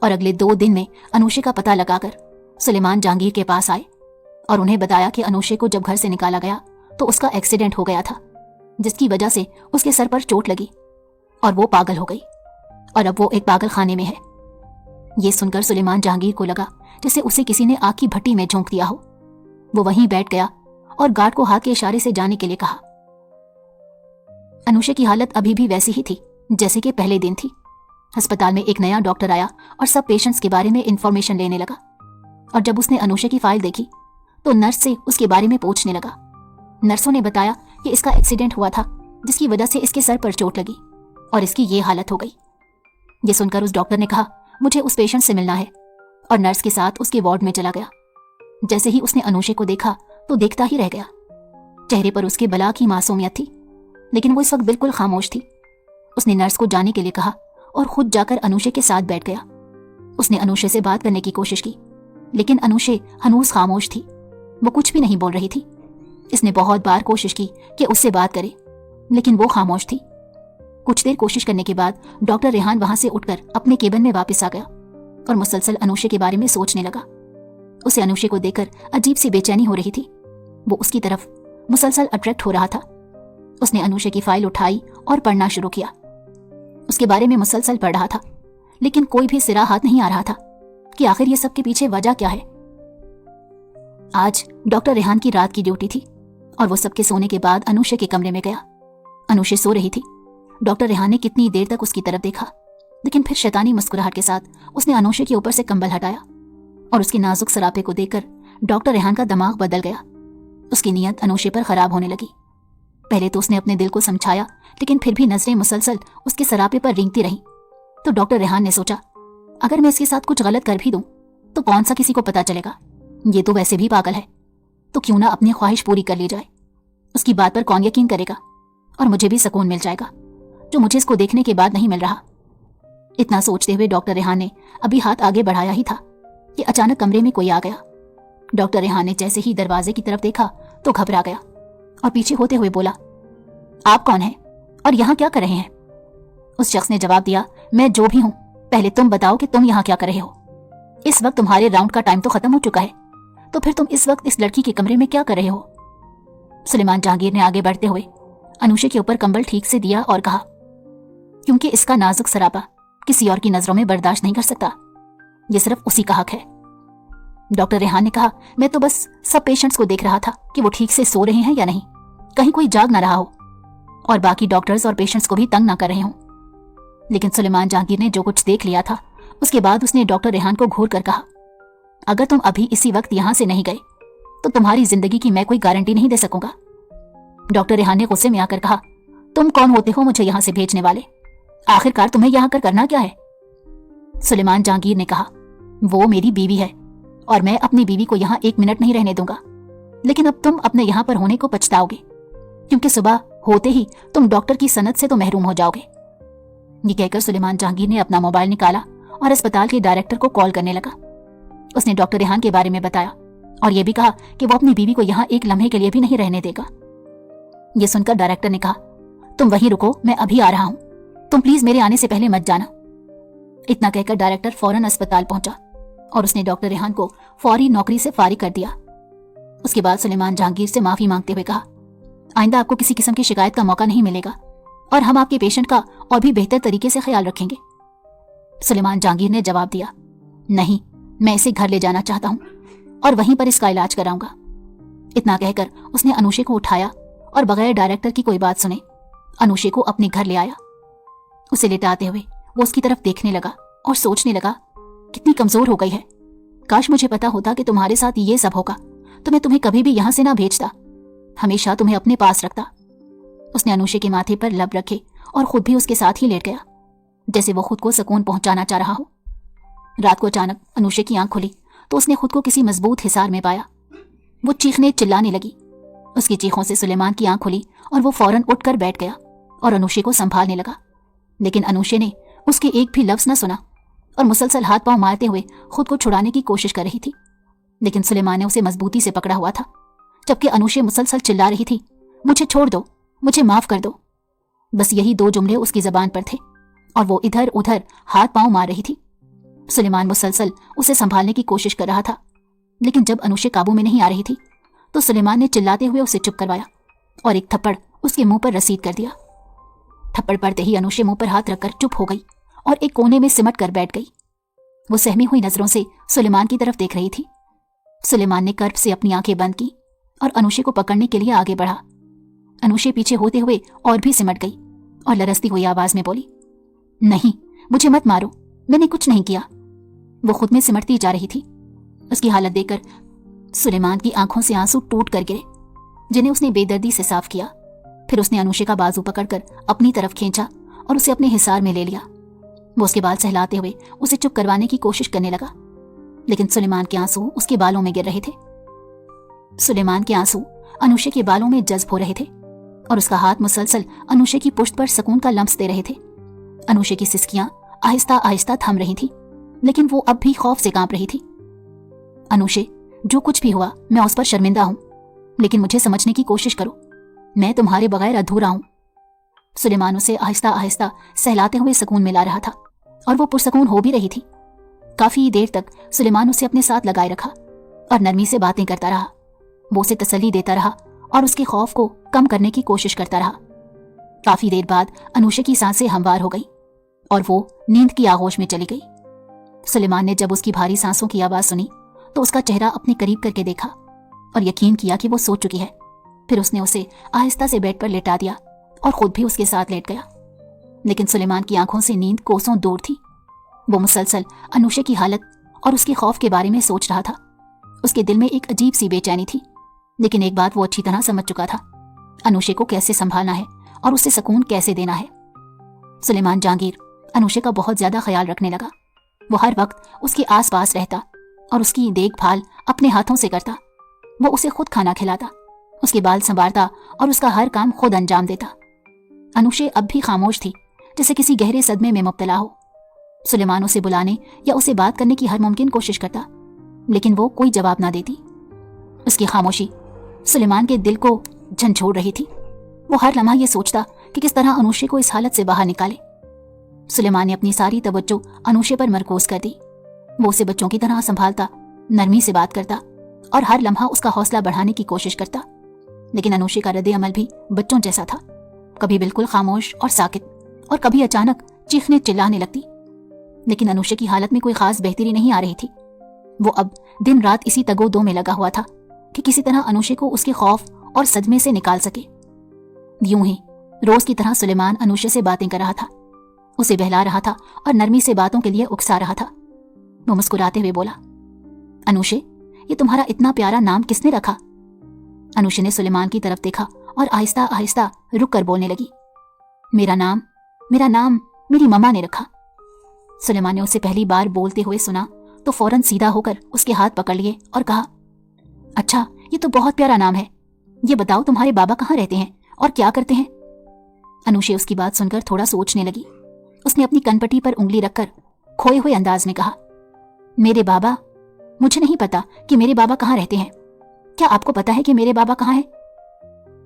और अगले 2 दिन में अनुशे का पता लगाकर सुलेमान जहांगीर के पास आए और उन्हें बताया कि अनुशे को जब घर से निकाला गया तो उसका एक्सीडेंट हो गया था जिसकी वजह से उसके सर पर चोट लगी और वो पागल हो गई और अब वो एक पागल खाने में है। ये सुनकर सुलेमान जहांगीर को लगा जैसे उसे किसी ने आग की भट्टी में झोंक दिया हो। वो वहीं बैठ गया और गार्ड को हाथ के इशारे से जाने के लिए कहा। अनुशे की हालत अभी भी वैसी ही थी जैसे कि पहले दिन थी। अस्पताल में एक नया डॉक्टर आया और सब पेशेंट्स के बारे में इंफॉर्मेशन लेने लगा और जब उसने अनुशे की फाइल देखी तो नर्स से उसके बारे में पूछने लगा। नर्सों ने बताया कि इसका एक्सीडेंट हुआ था जिसकी वजह से इसके सर पर चोट लगी और इसकी ये हालत हो गई। ये सुनकर उस डॉक्टर ने कहा, मुझे उस पेशेंट से मिलना है, और नर्स के साथ उसके वार्ड में चला गया। जैसे ही उसने अनुशे को देखा तो देखता ही रह गया। चेहरे पर उसके बला की मासूमियत थी, लेकिन वो इस वक्त बिल्कुल खामोश थी। उसने नर्स को जाने के लिए कहा और खुद जाकर अनुशे के साथ बैठ गया। उसने अनुशे से बात करने की कोशिश की, लेकिन अनुशे हनूस खामोश थी। वो कुछ भी नहीं बोल रही थी। इसने बहुत बार कोशिश की कि उससे बात करे, लेकिन वो खामोश थी। कुछ देर कोशिश करने के बाद डॉक्टर रेहान वहां से उठकर अपने केबिन में वापस आ गया और मुसलसल अनुशे के बारे में सोचने लगा। उसे अनुशे को देखकर अजीब सी बेचैनी हो रही थी। वो उसकी तरफ मुसलसल अट्रैक्ट हो रहा था। उसने अनुशे की फाइल उठाई और पढ़ना शुरू किया। उसके बारे में मुसलसल पढ़ रहा था, लेकिन कोई भी सिरा हाथ नहीं आ रहा था कि आखिर ये सब के पीछे वजह क्या है। आज डॉक्टर रेहान की रात की ड्यूटी थी और वो सबके सोने के बाद अनुशे के कमरे में गया। अनुशे सो रही थी। डॉक्टर रेहान ने कितनी देर तक उसकी तरफ देखा, लेकिन फिर शैतानी मुस्कुराहट के साथ उसने अनुशे के ऊपर से कंबल हटाया और उसके नाजुक सरापे को देखकर डॉक्टर रेहान का दिमाग बदल गया। उसकी नीयत अनुशे पर खराब होने लगी। पहले तो उसने अपने दिल को समझाया, लेकिन फिर भी नजरें मुसलसल उसके सरापे पर रेंगती रहीं। तो डॉक्टर रेहान ने सोचा, अगर मैं इसके साथ कुछ गलत कर भी दूं तो कौन सा किसी को पता चलेगा। ये तो वैसे भी पागल है, तो क्यों ना अपनी ख्वाहिश पूरी कर ली जाए। उसकी बात पर कौन यकीन करेगा और मुझे भी सुकून मिल जाएगा जो मुझे इसको देखने के बाद नहीं मिल रहा। इतना सोचते हुए डॉक्टर रेहान ने अभी हाथ आगे बढ़ाया ही था कि अचानक कमरे में कोई आ गया। डॉक्टर रेहान ने जैसे ही दरवाजे की तरफ देखा तो घबरा गया और पीछे होते हुए बोला, आप कौन हैं और यहाँ क्या कर रहे हैं? उस शख्स ने जवाब दिया, मैं जो भी हूँ, पहले तुम बताओ कि तुम यहाँ क्या कर रहे हो। इस वक्त तुम्हारे राउंड का टाइम तो खत्म हो चुका है, तो फिर तुम इस वक्त इस लड़की के कमरे में क्या कर रहे हो? सुलेमान जहांगीर ने आगे बढ़ते हुए अनुशे के ऊपर कंबल ठीक से दिया और कहा, क्योंकि इसका नाजुक सरापा किसी और की नजरों में बर्दाश्त नहीं कर सकता। ये सिर्फ उसी का हक है। डॉक्टर रेहान ने कहा, मैं तो बस सब पेशेंट्स को देख रहा था कि वो ठीक से सो रहे हैं या नहीं, कहीं कोई जाग ना रहा हो और बाकी डॉक्टर्स और पेशेंट्स को भी तंग ना कर रहे हों। लेकिन सुलेमान जहांगीर ने जो कुछ देख लिया था उसके बाद उसने डॉक्टर रेहान को घूर कर कहा, अगर तुम अभी इसी वक्त यहां से नहीं गए तो तुम्हारी जिंदगी की मैं कोई गारंटी नहीं दे सकूंगा। डॉक्टर रेहान ने गुस्से में आकर कहा, तुम कौन होते हो मुझे यहां से भेजने वाले? आखिरकार तुम्हें यहां कर करना क्या है? सुलेमान जहांगीर ने कहा, वो मेरी बीवी है और मैं अपनी बीवी को यहां 1 मिनट नहीं रहने दूंगा, लेकिन अब तुम अपने यहां पर होने को पछताओगे। क्योंकि सुबह होते ही तुम डॉक्टर की सनद से तो महरूम हो जाओगे। ये कहकर सुलेमान जहांगीर ने अपना मोबाइल निकाला और अस्पताल के डायरेक्टर को कॉल करने लगा। उसने डॉक्टर रेहान के बारे में बताया और यह भी कहा कि वो अपनी बीवी को यहाँ एक लम्हे के लिए भी नहीं रहने देगा। यह सुनकर डायरेक्टर ने कहा, तुम वहीं रुको, मैं अभी आ रहा हूं, तुम प्लीज मेरे आने से पहले मत जाना। इतना कहकर डायरेक्टर फौरन अस्पताल पहुंचा और उसने डॉक्टर रेहान को फौरी नौकरी से फारिग कर दिया। उसके बाद सुलेमान जहांगीर से माफी मांगते हुए कहा, आइंदा आपको किसी किस्म की शिकायत का मौका नहीं मिलेगा और हम आपके पेशेंट का और भी बेहतर तरीके से ख्याल रखेंगे। सुलेमान जहांगीर ने जवाब दिया, नहीं, मैं इसे घर ले जाना चाहता हूं और वहीं पर इसका इलाज कराऊंगा। इतना कहकर उसने अनुषे को उठाया और बगैर डायरेक्टर की कोई बात सुने अनुषे को अपने घर ले आया। उसे लेटाते हुए वो उसकी तरफ देखने लगा और सोचने लगा, कितनी कमजोर हो गई है। काश मुझे पता होता कि तुम्हारे साथ ये सब होगा तो मैं तुम्हें कभी भी यहां से ना भेजता, हमेशा तुम्हें अपने पास रखता। उसने अनुषे के माथे पर लब रखे और खुद भी उसके साथ ही लेट गया, जैसे वो खुद को सुकून पहुंचाना चाह रहा हो। रात को अचानक अनुषे की आंख खुली तो उसने खुद को किसी मजबूत हिसार में पाया। वो चीखने चिल्लाने लगी। उसकी चीखों से सुलेमान की आंख खुली और वो फौरन उठकर बैठ गया और अनुषे को संभालने लगा। लेकिन अनुषे ने उसके एक भी लफ्ज न सुना और मुसलसल हाथ पांव मारते हुए खुद को छुड़ाने की कोशिश कर रही थी। लेकिन सुलेमान ने उसे मजबूती से पकड़ा हुआ था, जबकि अनुषे मुसलसल चिल्ला रही थी, मुझे छोड़ दो, मुझे माफ कर दो। बस यही दो जुमले उसकी जबान पर थे और वो इधर उधर हाथ पांव मार रही थी। सुलेमान मुसलसल उसे संभालने की कोशिश कर रहा था, लेकिन जब अनुषे काबू में नहीं आ रही थी तो सुलेमान ने चिल्लाते हुए उसे चुप करवाया और एक थप्पड़ उसके मुंह पर रसीद कर दिया। थप्पड़ पड़ते ही अनुषे मुंह पर हाथ रखकर चुप हो गई और एक कोने में सिमट कर बैठ गई। वो सहमी हुई नजरों से सुलेमान की तरफ देख रही थी। सुलेमान ने कर्ब से अपनी आंखें बंद की और अनुषे को पकड़ने के लिए आगे बढ़ा। अनुषे पीछे होते हुए और भी सिमट गई और लरसती हुई आवाज में बोली, नहीं, मुझे मत मारो, मैंने कुछ नहीं किया। वो खुद में सिमटती जा रही थी। उसकी हालत देखकर सुलेमान की आंखों से आंसू टूट कर गिरे, जिन्हें उसने बेदर्दी से साफ किया। फिर उसने अनुषे का बाजू पकड़कर अपनी तरफ खींचा और उसे अपने हिसार में ले लिया। वो उसके बाल सहलाते हुए उसे चुप करवाने की कोशिश करने लगा, लेकिन सुलेमान के आंसू उसके बालों में गिर रहे थे। सुलेमान के आंसू अनुषे के बालों में जज्ब हो रहे थे और उसका हाथ मुसलसल अनुषे की पुश्त पर सुकून का लम्स दे रहे थे। अनुषे की सिसकियां आहिस्ता आहिस्ता थम रही थी, लेकिन वो अब भी खौफ से कांप रही थी। अनुषे, जो कुछ भी हुआ मैं उस पर शर्मिंदा हूं, लेकिन मुझे समझने की कोशिश करो, मैं तुम्हारे बगैर अधूरा हूं। सुलेमान उसे आहिस्ता आहिस्ता सहलाते हुए सुकून में ला रहा था और वो पुरसकून हो भी रही थी। काफी देर तक सुलेमान उसे अपने साथ लगाए रखा और नरमी से बातें करता रहा। वो उसे तसल्ली देता रहा और उसके खौफ को कम करने की कोशिश करता रहा। काफी देर बाद अनुषे की सांसें हमवार हो गई और वो नींद की आगोश में चली गई। सुलेमान ने जब उसकी भारी सांसों की आवाज सुनी तो उसका चेहरा अपने करीब करके देखा और यकीन किया कि वो सो चुकी है। फिर उसने उसे आहिस्ता से बेड पर लेटा दिया और खुद भी उसके साथ लेट गया। लेकिन सुलेमान की आंखों से नींद कोसों दूर थी। वो मुसलसल अनुषे की हालत और उसके खौफ के बारे में सोच रहा था। उसके दिल में एक अजीब सी बेचैनी थी, लेकिन एक बात वो अच्छी तरह समझ चुका था, अनुषे को कैसे संभालना है और उसे सुकून कैसे देना है। सुलेमान जहांगीर अनुषे का बहुत ज्यादा ख्याल रखने लगा। वो हर वक्त उसके आसपास रहता और उसकी देखभाल अपने हाथों से करता। वो उसे खुद खाना खिलाता, उसके बाल संवारता और उसका हर काम खुद अंजाम देता। अनुषे अब भी खामोश थी, जैसे किसी गहरे सदमे में मुब्तला हो। सुलेमान उसे बुलाने या उसे बात करने की हर मुमकिन कोशिश करता, लेकिन वो कोई जवाब ना देती। उसकी खामोशी सुलेमान के दिल को झंझोड़ रही थी। वो हर लम्हा ये सोचता कि किस तरह अनुषे को इस हालत से बाहर निकाले। सुलेमान ने अपनी सारी तवज्जो अनुषे पर मरकूज कर दी। वो उसे बच्चों की तरह संभालता, नरमी से बात करता और हर लम्हा उसका हौसला बढ़ाने की कोशिश करता। लेकिन अनुषे का रद्द अमल भी बच्चों जैसा था, कभी बिल्कुल खामोश और साकित और कभी अचानक चीखने चिल्लाने लगती। लेकिन अनुषे की हालत में कोई खास बेहतरी नहीं आ रही थी। वो अब दिन रात इसी तगो-दो में लगा हुआ था कि किसी तरह अनुषे को उसके खौफ और सदमे से निकाल सके। यूं ही रोज की तरह सुलेमान अनुषे से बातें कर रहा था, उसे बहला रहा था और नरमी से बातों के लिए उकसा रहा था। वो मुस्कुराते हुए बोला, अनुषे, ये तुम्हारा इतना प्यारा नाम किसने रखा? अनुषे ने सुलेमान की तरफ देखा और आहिस्ता आहिस्ता रुक कर बोलने लगी, मेरा नाम मेरी मम्मा ने रखा। सुलेमान ने उसे पहली बार बोलते हुए सुना तो फौरन सीधा होकर उसके हाथ पकड़ लिए और कहा, अच्छा, ये तो बहुत प्यारा नाम है। ये बताओ तुम्हारे बाबा कहाँ रहते हैं और क्या करते हैं? अनुशे उसकी बात सुनकर थोड़ा सोचने लगी। उसने अपनी कनपटी पर उंगली रखकर खोए हुए अंदाज में कहा, मेरे बाबा, मुझे नहीं पता कि मेरे बाबा कहाँ रहते हैं। क्या आपको पता है कि मेरे बाबा कहाँ हैं?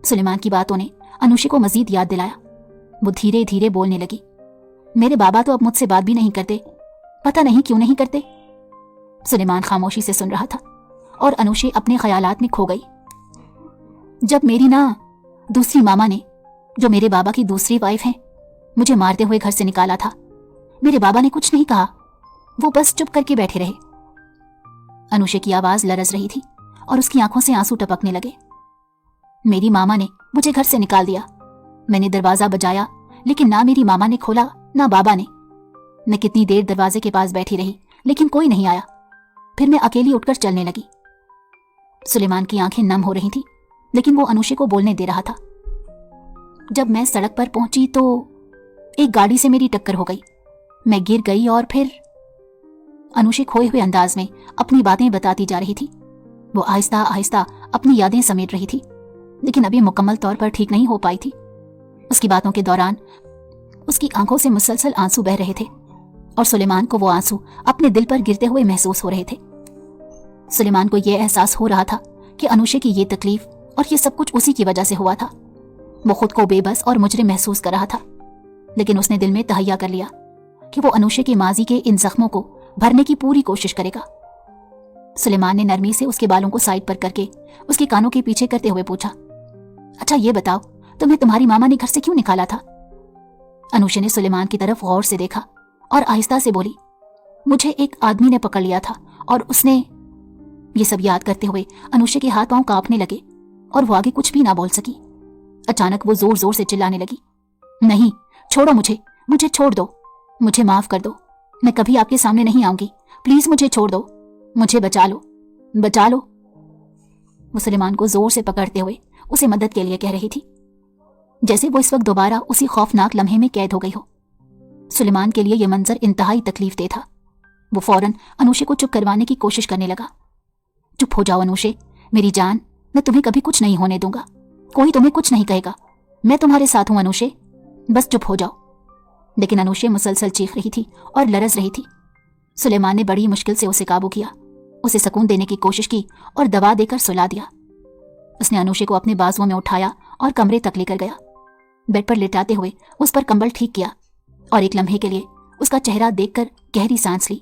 सुलेमान की बातों ने अनुशे को मजीद याद दिलाया। वो धीरे धीरे बोलने लगी, मेरे बाबा तो अब मुझसे बात भी नहीं करते, पता नहीं क्यों नहीं करते। सुलेमान खामोशी से सुन रहा था और अनुशे अपने ख्यालात में खो गई। जब मेरी दूसरी मामा ने, जो मेरे बाबा की दूसरी वाइफ हैं, मुझे मारते हुए घर से निकाला था, मेरे बाबा ने कुछ नहीं कहा, वो बस चुप करके बैठे रहे। अनुशे की आवाज लरज रही थी और उसकी आंखों से आंसू टपकने लगे। मेरी मामा ने मुझे घर से निकाल दिया। मैंने दरवाजा बजाया, लेकिन ना मेरी मामा ने खोला ना बाबा ने। मैं कितनी देर दरवाजे के पास बैठी रही, लेकिन कोई नहीं आया। फिर मैं अकेली उठकर चलने लगी। सुलेमान की आंखें नम हो रही थी, लेकिन वो अनुशे को बोलने दे रहा था। जब मैं सड़क पर पहुंची तो एक गाड़ी से मेरी टक्कर हो गई। मैं गिर गई और फिर। अनुशे खोए हुए अंदाज में अपनी बातें बताती जा रही थी। वो आहिस्ता आहिस्ता अपनी यादें समेट रही थी, लेकिन अभी मुकम्मल तौर पर ठीक नहीं हो पाई थी। उसकी बातों के दौरान उसकी आंखों से मुसलसल आंसू बह रहे थे और सुलेमान को वो आंसू अपने दिल पर गिरते हुए महसूस हो रहे थे। सुलेमान को यह एहसास हो रहा था कि अनुशे की ये तकलीफ और ये सब कुछ उसी की वजह से हुआ था। वो खुद को बेबस और मुजरिम महसूस कर रहा था, लेकिन उसने दिल में तहैया कर लिया कि वो अनुशे के माजी के इन जख्मों को भरने की पूरी कोशिश करेगा। सुलेमान ने नरमी से उसके बालों को साइड पर करके उसके कानों के पीछे करते हुए पूछा, अच्छा ये बताओ, तुम्हें तुम्हारी मामा ने घर से क्यों निकाला था? अनुशे ने सुलेमान की तरफ गौर से देखा और आहिस्ता से बोली, मुझे एक आदमी ने पकड़ लिया था और उसने। ये सब याद करते हुए अनुशे के हाथ पांव कांपने लगे और वो आगे कुछ भी ना बोल सकी। अचानक वो जोर जोर से चिल्लाने लगी, नहीं, छोड़ो मुझे, मुझे छोड़ दो, मुझे माफ कर दो, मैं कभी आपके सामने नहीं आऊंगी, प्लीज मुझे छोड़ दो, मुझे बचा लो, बचा लो। वो सुलेमान को जोर से पकड़ते हुए उसे मदद के लिए कह रही थी, जैसे वो इस वक्त दोबारा उसी खौफनाक लम्हे में कैद हो गई हो। सुलेमान के लिए यह मंजर इंतहाई तकलीफ दे था। वो फौरन अनुशे को चुप करवाने की कोशिश करने लगा। चुप हो जाओ अनुशे, मेरी जान, मैं तुम्हें कभी कुछ नहीं होने दूंगा, कोई तुम्हें कुछ नहीं कहेगा, मैं तुम्हारे साथ हूं अनुशे, बस चुप हो जाओ। लेकिन अनुशे मुसलसल चीख रही थी और लरज रही थी। सुलेमान ने बड़ी मुश्किल से उसे काबू किया, उसे सुकून देने की कोशिश की और दवा देकर सुला दिया। उसने अनुशे को अपने बाजुओं में उठाया और कमरे तक लेकर गया। बेड पर लेटाते हुए उस पर कंबल ठीक किया और एक लम्हे के लिए उसका चेहरा देखकर गहरी सांस ली।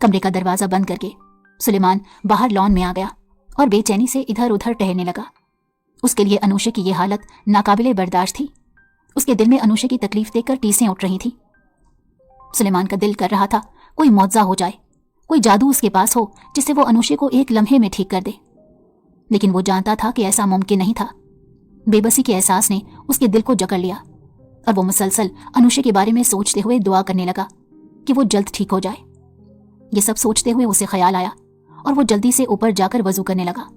कमरे का दरवाजा बंद करके सुलेमान बाहर लॉन में आ गया और बेचैनी से इधर उधर टहलने लगा। उसके लिए अनुशे की यह हालत नाकाबिले बर्दाश्त थी। उसके दिल में अनुशे की तकलीफ देखकर टीसें उठ रही थी। सुलेमान का दिल कर रहा था कोई मौजज़ा हो जाए, कोई जादू उसके पास हो जिससे वो अनुशे को एक लम्हे में ठीक कर दे। लेकिन वो जानता था कि ऐसा मुमकिन नहीं था। बेबसी के एहसास ने उसके दिल को जकड़ लिया और वो मुसलसल अनुशे के बारे में सोचते हुए दुआ करने लगा कि वो जल्द ठीक हो जाए। ये सब सोचते हुए उसे ख्याल आया और वो जल्दी से ऊपर जाकर वजू करने लगा।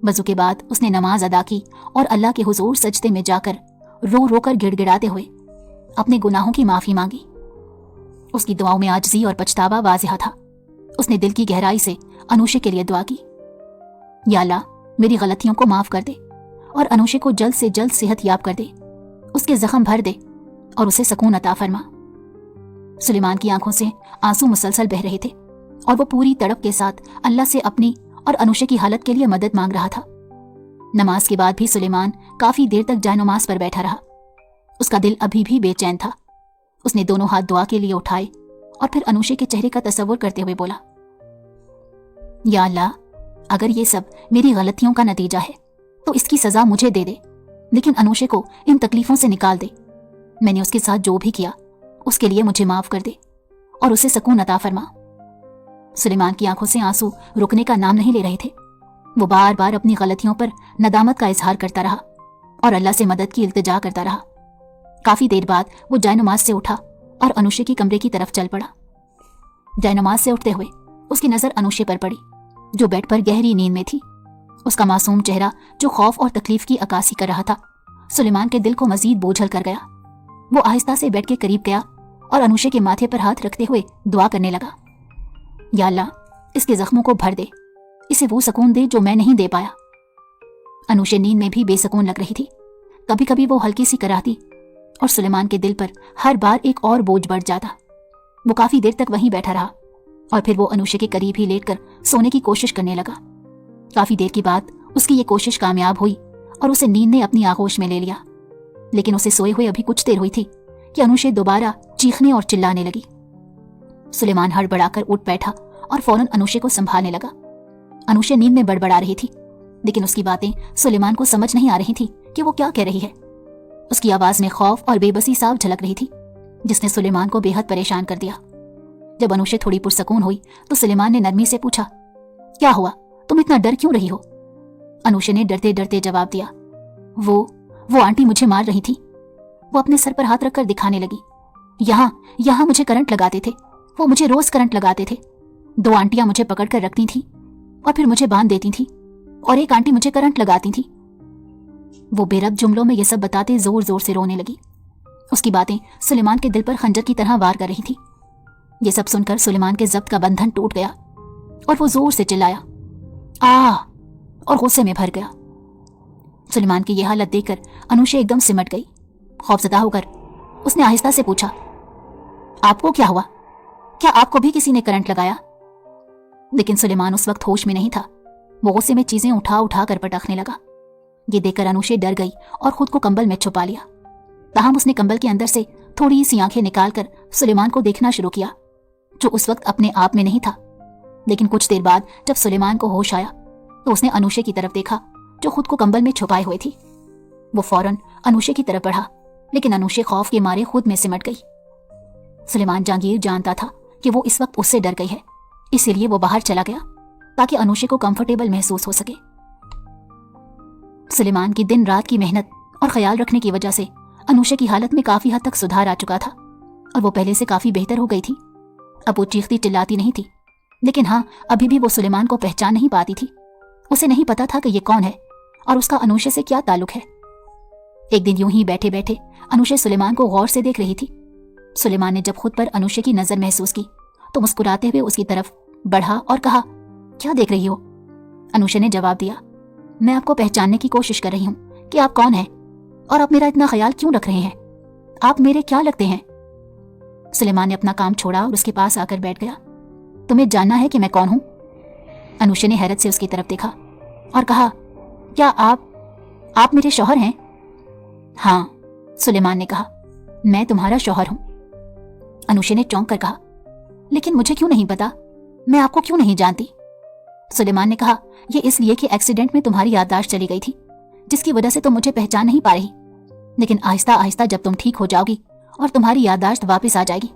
वजू के बाद उसने नमाज अदा की और अल्लाह के हुजूर सजदे में जाकर रो रो कर गिड़गिड़ाते हुए अपने गुनाहों की माफी मांगी। उसकी दुआओं में आजिज़ी और पछतावा वाज़िह था। उसने दिल की गहराई से अनुशे के लिए दुआ की, या अल्लाह, मेरी गलतियों को माफ कर दे और अनुशे को जल्द से जल्द सेहत याब कर दे, उसके जख्म भर दे और उसे सुकून अता फरमा। सुलेमान की आंखों से आंसू मुसलसल बह रहे थे और वो पूरी तड़प के साथ अल्लाह से अपनी और अनुशे की हालत के लिए मदद मांग रहा था। नमाज के बाद भी सुलेमान काफी देर तक जायनमाज पर बैठा रहा। उसका दिल अभी भी बेचैन था। उसने दोनों हाथ दुआ के लिए उठाए और फिर अनुशे के चेहरे का तसव्वुर करते हुए बोला, या अल्लाह, अगर ये सब मेरी गलतियों का नतीजा है तो इसकी सजा मुझे दे दे, लेकिन अनुशे को इन तकलीफों से निकाल दे। मैंने उसके साथ जो भी किया उसके लिए मुझे माफ कर दे और उसे सुकून अता फरमा। सुलेमान की आंखों से आंसू रुकने का नाम नहीं ले रहे थे। वो बार बार अपनी गलतियों पर नदामत का इजहार करता रहा और अल्लाह से मदद की इल्तिजा करता रहा। काफी देर बाद वो जायनमाज से उठा और अनुशे की कमरे की तरफ चल पड़ा। जायनमाज से उठते हुए उसकी नजर अनुशे पर पड़ी, जो बेड पर गहरी नींद में थी। उसका मासूम चेहरा जो खौफ और तकलीफ की अक्कासी कर रहा था, सुलेमान के दिल को मजीद बोझल कर गया। वो आहिस्ता से बेड के करीब गया और अनुशे के माथे पर हाथ रखते हुए दुआ करने लगा, या अल्लाह, इसके जख्मों को भर दे, इसे वो सुकून दे जो मैं नहीं दे पाया। अनुशे नींद में भी बेसुकून लग रही थी, कभी कभी वो हल्की सी कराहती और सुलेमान के दिल पर हर बार एक और बोझ बढ़ जाता। वो काफी देर तक वहीं बैठा रहा और फिर वो अनुषा के करीब ही लेटकर सोने की कोशिश करने लगा। काफी देर के बाद उसकी ये कोशिश कामयाब हुई और उसे नींद ने अपनी आगोश में ले लिया। लेकिन उसे सोए हुए अभी कुछ देर हुई थी कि अनुषा दोबारा चीखने और चिल्लाने लगी। सुलेमान हड़बड़ाकर उठ बैठा और फौरन अनुषा को संभालने लगा। अनुषा नींद में बड़बड़ा रही थी, लेकिन उसकी बातें सुलेमान को समझ नहीं आ रही थी कि वो क्या कह रही है। उसकी आवाज में खौफ और बेबसी साफ झलक रही थी, जिसने सुलेमान को बेहद परेशान कर दिया। जब अनुषा थोड़ी पुरसकून हुई तो सुलेमान ने नरमी से पूछा, क्या हुआ, तुम इतना डर क्यों रही हो? अनुषा ने डरते डरते जवाब दिया, वो आंटी मुझे मार रही थी। वो अपने सर पर हाथ रखकर दिखाने लगी। यहाँ मुझे करंट लगाते थे, वो मुझे रोज करंट लगाते थे। 2 आंटियां मुझे पकड़कर रखती थी और फिर मुझे बांध देती थी और एक आंटी मुझे करंट लगाती थी। वो बेरब जुमलों में ये सब बताते जोर जोर से रोने लगी। उसकी बातें सुलेमान के दिल पर खंजर की तरह वार कर रही थी। ये सब सुनकर सुलेमान के जब्त का बंधन टूट गया और वो जोर से चिल्लाया, आ, और गुस्से में भर गया। सुलेमान की यह हालत देखकर अनुषा एकदम सिमट गई। खौफजदा होकर उसने आहिस्ता से पूछा, आपको क्या हुआ? क्या आपको भी किसी ने करंट लगाया? लेकिन सुलेमान उस वक्त होश में नहीं था। वो गुस्से में चीजें उठा उठा कर पटकने लगा। ये देखकर अनुषा डर गई और खुद को कंबल में छुपा लिया। ताहम उसने कंबल के अंदर से थोड़ी सी आंखें निकालकर सुलेमान को देखना शुरू किया, जो उस वक्त अपने आप में नहीं था। लेकिन कुछ देर बाद जब सुलेमान को होश आया तो उसने अनुषा की तरफ देखा, जो खुद को कंबल में छुपाए हुए थी। वो फौरन अनुषा की तरफ बढ़ा, लेकिन अनुषा खौफ के मारे खुद में सिमट गई। सुलेमान जहांगीर जानता था कि वो इस वक्त उससे डर गई है, इसीलिए वो बाहर चला गया ताकि अनुषा को कंफर्टेबल महसूस हो सके। सुलेमान की दिन रात की मेहनत और ख्याल रखने की वजह से अनुषा की हालत में काफी हद तक सुधार आ चुका था और वो पहले से काफी बेहतर हो गई थी। अब वो चीखती चिल्लाती नहीं थी, लेकिन हाँ, अभी भी वो सुलेमान को पहचान नहीं पाती थी। उसे नहीं पता था कि ये कौन है और उसका अनुषा से क्या ताल्लुक है। एक दिन यूं ही बैठे बैठे अनुषा सुलेमान को गौर से देख रही थी। सुलेमान ने जब खुद पर अनुषा की नजर महसूस की तो मुस्कुराते हुए उसकी तरफ बढ़ा और कहा, क्या देख रही हो? अनुषा ने जवाब दिया, मैं आपको पहचानने की कोशिश कर रही हूँ कि आप कौन हैं और आप मेरा इतना ख्याल क्यों रख रहे हैं। आप मेरे क्या लगते हैं? सुलेमान ने अपना काम छोड़ा और उसके पास आकर बैठ गया। तुम्हें जानना है कि मैं कौन हूं? अनुषा ने हैरत से उसकी तरफ देखा और कहा, क्या आप मेरे शौहर हैं? हाँ, सुलेमान ने कहा, मैं तुम्हारा शौहर हूं। अनुषा ने चौंक कर कहा, लेकिन मुझे क्यों नहीं पता, मैं आपको क्यों नहीं जानती? सुलेमान ने कहा, यह इसलिए कि एक्सीडेंट में तुम्हारी याददाश्त चली गई थी, जिसकी वजह से तुम मुझे पहचान नहीं पा रही। लेकिन आहिस्ता आहिस्ता जब तुम ठीक हो जाओगी और तुम्हारी याददाश्त वापस आ जाएगी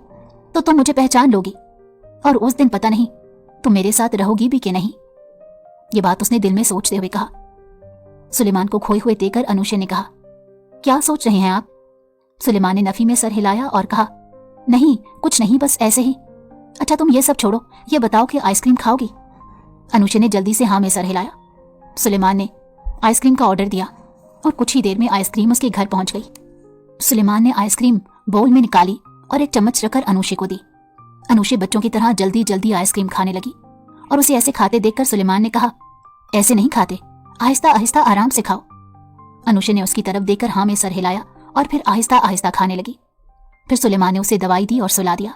तो तुम मुझे पहचान लोगी, और उस दिन पता नहीं तुम मेरे साथ रहोगी भी कि नहीं। ये बात उसने दिल में सोचते हुए कहा। सुलेमान को खोए हुए देखकर अनुषा ने कहा, क्या सोच रहे हैं आप? सुलेमान ने नफी में सर हिलाया और कहा, नहीं, कुछ नहीं, बस ऐसे ही। अच्छा, तुम ये सब छोड़ो, ये बताओ कि आइसक्रीम खाओगी? अनुषा ने जल्दी से हाँ में सर हिलाया। सुलेमान ने आइसक्रीम का ऑर्डर दिया और कुछ ही देर में आइसक्रीम उसके घर पहुंच गई। सुलेमान ने आइसक्रीम बाउल में निकाली और एक चम्मच रखकर अनुषा को दी। अनुषा बच्चों की तरह जल्दी जल्दी आइसक्रीम खाने लगी और उसे ऐसे खाते देखकर सुलेमान ने कहा, ऐसे नहीं खाते, आहिस्ता आहिस्ता आराम से खाओ। अनुषा ने उसकी तरफ देखकर हाँ में सर हिलाया और फिर आहिस्ता आहिस्ता खाने लगी। फिर सुलेमान ने उसे दवाई दी और सुला दिया।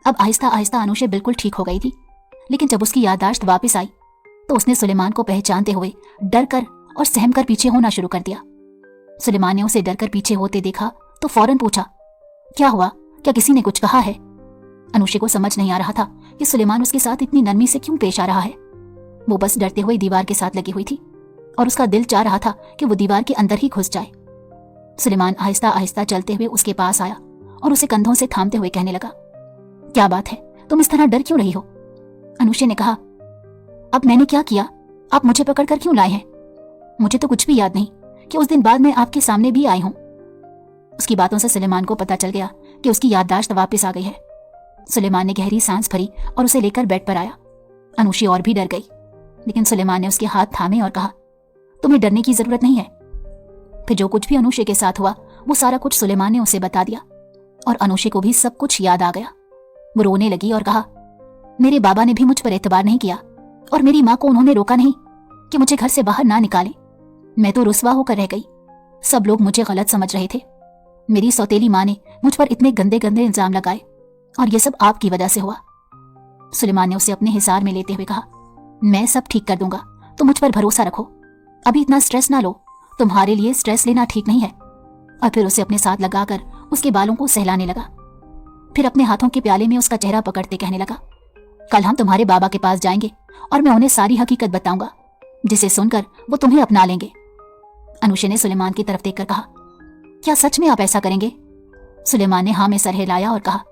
अब आहिस्ता आहिस्ता अनुषा बिल्कुल ठीक हो गई थी, लेकिन जब उसकी याददाश्त वापस आई तो उसने सुलेमान को पहचानते हुए डर कर और सहम कर पीछे होना शुरू कर दिया। सुलेमान ने उसे डर कर पीछे होते देखा तो फौरन पूछा, क्या हुआ, क्या किसी ने कुछ कहा है? अनुषा को समझ नहीं आ रहा था कि सुलेमान उसके साथ इतनी नरमी से क्यों पेश आ रहा है। वो बस डरते हुए दीवार के साथ लगी हुई थी और उसका दिल चाह रहा था कि वो दीवार के अंदर ही घुस जाए। सुलेमान आहिस्ता आहिस्ता चलते हुए उसके पास आया और उसे कंधों से थामते हुए कहने लगा, क्या बात है, तुम इस तरह डर क्यों रही हो? अनुषा ने कहा, अब मैंने क्या किया, आप मुझे पकड़कर क्यों लाए हैं? मुझे तो कुछ भी याद नहीं कि उस दिन बाद मैं आपके सामने भी आई हूं। उसकी बातों से सुलेमान को पता चल गया कि उसकी याददाश्त वापस आ गई है। सुलेमान ने गहरी सांस भरी और उसे लेकर बेड पर आया। अनुषा और भी डर गई, लेकिन सुलेमान ने उसके हाथ थामे और कहा, तुम्हें डरने की जरूरत नहीं है। फिर जो कुछ भी अनुषा के साथ हुआ वो सारा कुछ सुलेमान ने उसे बता दिया और अनुषा को भी सब कुछ याद आ गया। वो रोने लगी और कहा, मेरे बाबा ने भी मुझ पर एतबार नहीं किया और मेरी माँ को उन्होंने रोका नहीं कि मुझे घर से बाहर ना निकाले। मैं तो रुस्वा होकर रह गई। सब लोग मुझे गलत समझ रहे थे। मेरी सौतेली माँ ने मुझ पर इतने गंदे गंदे इल्जाम लगाए और ये सब आपकी वजह से हुआ। सुलेमान ने उसे अपने हिसार में लेते हुए कहा, मैं सब ठीक कर दूंगा, तो मुझ पर भरोसा रखो। अभी इतना स्ट्रेस ना लो, तुम्हारे लिए स्ट्रेस लेना ठीक नहीं है। और फिर उसे अपने साथ लगाकर उसके बालों को सहलाने लगा। फिर अपने हाथों के प्याले में उसका चेहरा पकड़ते कहने लगा, कल हम तुम्हारे बाबा के पास जाएंगे और मैं उन्हें सारी हकीकत बताऊंगा, जिसे सुनकर वो तुम्हें अपना लेंगे। अनुशे ने सुलेमान की तरफ देखकर कहा, क्या सच में आप ऐसा करेंगे? सुलेमान ने हाँ में सर हिलाया और कहा,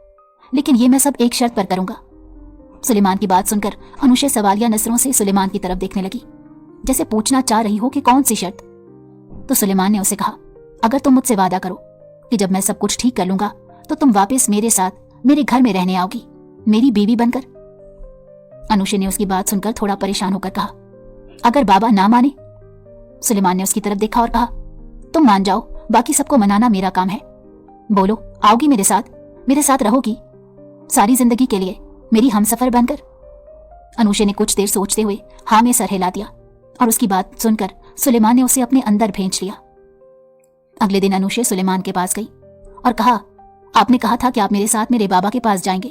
लेकिन ये मैं सब एक शर्त पर करूंगा। सुलेमान की बात सुनकर अनुशे सवालिया नजरों से सुलेमान की तरफ देखने लगी, जैसे पूछना चाह रही हो कि कौन सी शर्त। तो सुलेमान ने उसे कहा, अगर तुम मुझसे वादा करो कि जब मैं सब कुछ ठीक कर लूंगा तो तुम वापस मेरे साथ मेरे घर में रहने आओगी, मेरी बीवी बनकर। अनुशे ने उसकी बात सुनकर थोड़ा परेशान होकर कहा, अगर बाबा ना माने? सुलेमान ने उसकी तरफ देखा और कहा, तुम मान जाओ, बाकी सबको मनाना मेरा काम है। बोलो, आओगी मेरे साथ रहोगी सारी जिंदगी के लिए, मेरी हमसफर बनकर? अनुशे ने कुछ देर सोचते हुए हाँ में सर हिला दिया और उसकी बात सुनकर सुलेमान ने उसे अपने अंदर भेज लिया। अगले दिन अनुशे सुलेमान के पास गई और कहा, आपने कहा था कि आप मेरे साथ मेरे बाबा के पास जाएंगे,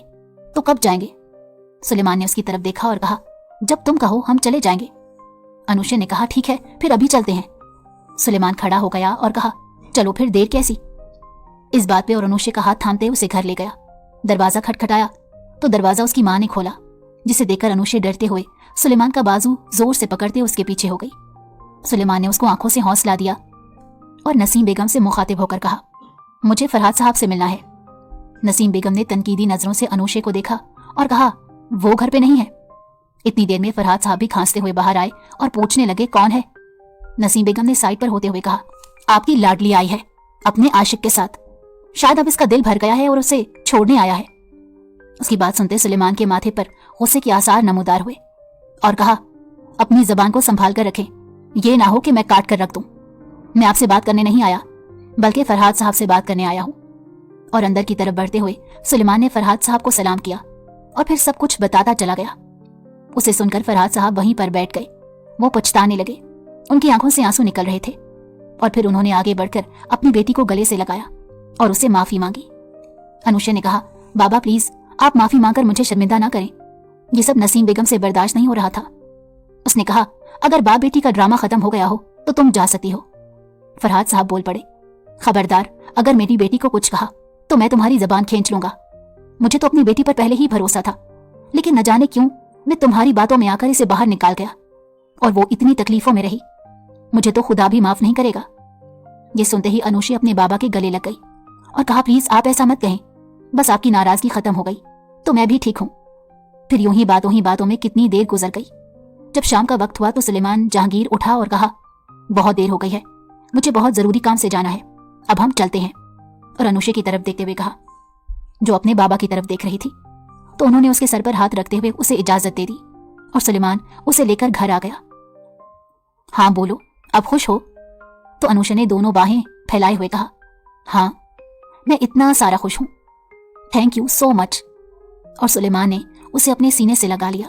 तो कब जाएंगे? सुलेमान ने उसकी तरफ देखा और कहा, जब तुम कहो हम चले जाएंगे। अनुशे ने कहा, ठीक है, फिर अभी चलते हैं। सुलेमान खड़ा हो गया और कहा, चलो फिर, देर कैसी? इस बात पे और अनुशे का हाथ थामते उसे घर ले गया। दरवाजा खटखटाया तो दरवाजा उसकी मां ने खोला, जिसे देखकर अनुशे डरते हुए सुलेमान का बाजू जोर से पकड़ते उसके पीछे हो गई। सुलेमान ने उसको आंखों से हौसला दिया और नसीम बेगम से मुखातिब होकर कहा, मुझे फरहाद साहब से मिलना है। नसीम बेगम ने तनकीदी नजरों से अनुशे को देखा और कहा, वो घर पे नहीं है। इतनी देर में फरहाद साहब भी खांसते हुए बाहर आए और पूछने लगे, कौन है? नसीम बेगम ने साइड पर होते हुए कहा, आपकी लाडली आई है अपने आशिक के साथ, शायद अब इसका दिल भर गया है और उसे छोड़ने आया है। उसकी बात सुनते सुलेमान के माथे पर गुस्से के आसार नमूदार हुए और कहा, अपनी जबान को संभाल कर रखें, ये ना हो कि मैं काट कर रख दूं। मैं आपसे बात करने नहीं आया, बल्कि फरहाद साहब से बात करने आया हूं। और अंदर की तरफ बढ़ते हुए सुलेमान ने फरहाद साहब को सलाम किया और फिर सब कुछ बताता चला गया। उसे सुनकर फरहाद साहब वहीं पर बैठ गए। वो पछताने लगे, उनकी आंखों से आंसू निकल रहे थे। और फिर उन्होंने आगे बढ़कर अपनी बेटी को गले से लगाया और उससे माफी मांगी। अनुशे ने कहा, बाबा प्लीज, आप माफी मांगकर मुझे शर्मिंदा ना करें, ये सब नसीम बेगम से बर्दाश्त नहीं हो रहा था। उसने कहा, अगर बाप बेटी का ड्रामा खत्म हो गया हो तो तुम जा सकती हो। फरहाद साहब बोल पड़े, खबरदार, अगर मेरी बेटी को कुछ कहा तो मैं तुम्हारी जबान खींच लूंगा। मुझे तो अपनी बेटी पर पहले ही भरोसा था, लेकिन न जाने क्यों मैं तुम्हारी बातों में आकर इसे बाहर निकाल गया और वो इतनी तकलीफों में रही। मुझे तो खुदा भी माफ नहीं करेगा। ये सुनते ही अनुशे अपने बाबा के गले लग गई और कहा, प्लीज आप ऐसा मत कहें, बस आपकी नाराजगी खत्म हो गई तो मैं भी ठीक हूं। फिर यूं ही बातों में कितनी देर गुजर गई। जब शाम का वक्त हुआ तो सुलेमान जहांगीर उठा और कहा, बहुत देर हो गई है, मुझे बहुत जरूरी काम से जाना है, अब हम चलते हैं। और अनुशे की तरफ देखते हुए कहा, जो अपने बाबा की तरफ देख रही थी। तो उन्होंने उसके सर पर हाथ रखते हुए उसे इजाजत दे दी और सुलेमान उसे लेकर घर आ गया। हाँ बोलो, अब खुश हो? तो अनुशे ने दोनों बाहें फैलाए हुए कहा, हाँ मैं इतना सारा खुश हूं, थैंक यू सो मच। और सुलेमान ने उसे अपने सीने से लगा लिया।